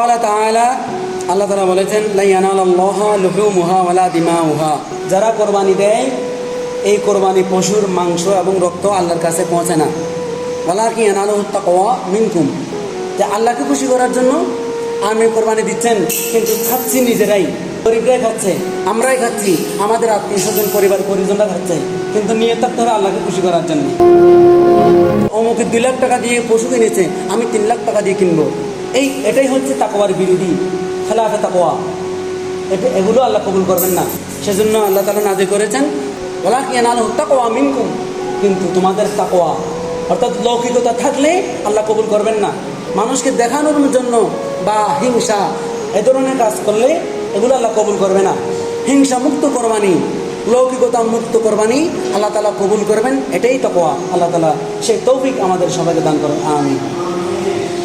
আল্লাহ তাআলা বলেছেন লা ইয়ানালাল্লাহু লুহুমুহা ওয়ালা দিমাউহা, যারা কোরবানি দেয় এই কোরবানি পশুর মাংস এবং রক্ত আল্লাহর কাছে পৌঁছে না। ওয়ালাকিন ইয়ানালুহুত তাকওয়া মিনকুম, যে আল্লাহকে খুশি করার জন্য আমি কোরবানি দিচ্ছেন, কিন্তু খাচ্ছি নিজেরাই, গরিবরাই খাচ্ছে, আমরাই খাচ্ছি, আমাদের আত্মীয় স্বজন পরিবার পরিজনরা খাচ্ছে, কিন্তু নিয়ত থাকতে হবে আল্লাহকে খুশি করার জন্য। অমুকে 2 লাখ টাকা দিয়ে পশু কিনেছে, আমি 3 লাখ টাকা দিয়ে কিনবো, এটাই হচ্ছে তাকওয়ার বিরোধী, খেলাফে তাকওয়া। এগুলো আল্লাহ কবুল করবেন না। সেজন্য আল্লাহ তাআলা নাযিল করেছেন ওয়ালাকিন ইয়ানালুহুত তাকওয়া মিনকুম, কিন্তু তোমাদের তাকওয়া অর্থাৎ লৌকিকতা থাকলে আল্লাহ কবুল করবেন না। মানুষকে দেখানোর জন্য বা হিংসা এ ধরনের কাজ করলে এগুলো আল্লাহ কবুল করবে না। হিংসা মুক্ত কোরবানি, লৌকিকতা মুক্ত কোরবানি আল্লাহ তাআলা কবুল করবেন, এটাই তাকওয়া। আল্লাহ তাআলা সেই তৌফিক আমাদের সবাইকে দান করুন, আমিন।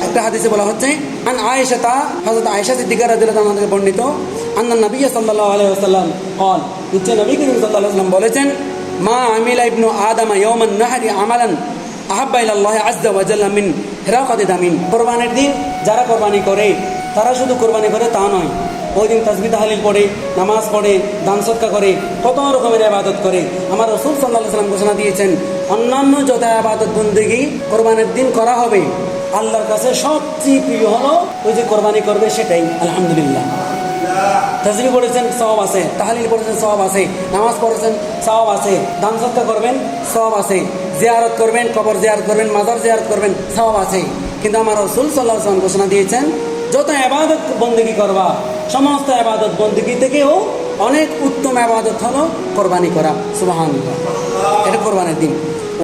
একটা হাদিসে বলা হচ্ছে আন আয়েশা, হযরত আয়েশা সিদ্দিকা রাদিয়াল্লাহু আনহা থেকে বর্ণিত, আন্না নবী সাল্লাল্লাহু আলাইহি ওয়াসাল্লাম قال, নিশ্চয় নবী করিম সাল্লাল্লাহু আলাইহি ওয়াসাল্লাম বলেছেন মা আমিলা ইবনু আদম ইয়াওমান নাহরি আমালান আহাব্বা ইলাল্লাহি আযজা ওয়া জাল্লা মিন হিরাকাতি দামিন। কোরবানির দিন যারা কোরবানি করে তারা শুধু কোরবানি করে তা নয়, ওই দিন তাসবিহ তাহলিল পড়ে, নামাজ পড়ে, দান সদকা করে, কত রকমের ইবাদত করে। আমার রাসূল সাল্লাল্লাহু আলাইহি ওয়াসাল্লাম ঘোষণা দিয়েছেন অন্যান্য যত ইবাদত বন্দেগী কোরবানির দিন করা হবে, আল্লাহর কাছে সবচেয়ে প্রিয় হলো ওই যে কোরবানি করবে সেটাই। আলহামদুলিল্লাহ। তাসবিহ পড়েছেন সওয়াব আছে, তাহলিল পড়েছেন সওয়াব আছে, নামাজ পড়েছেন সওয়াব আছে, দান সদকা করবেন সওয়াব আছে, জিয়ারত করবেন, কবর জিয়ারত করবেন, মাজার জিয়ারত করবেন, সওয়াব আছে। কিন্তু আমার রাসূল সাল্লাল্লাহু আলাইহি ওয়াসাল্লাম ঘোষণা দিয়েছেন যত ইবাদত বন্দেগী করবা সমস্ত ইবাদত বন্দেগী থেকেও অনেক উত্তম ইবাদত হলো কোরবানি করা। সুবহানাল্লাহ। এটা কোরবানির দিন।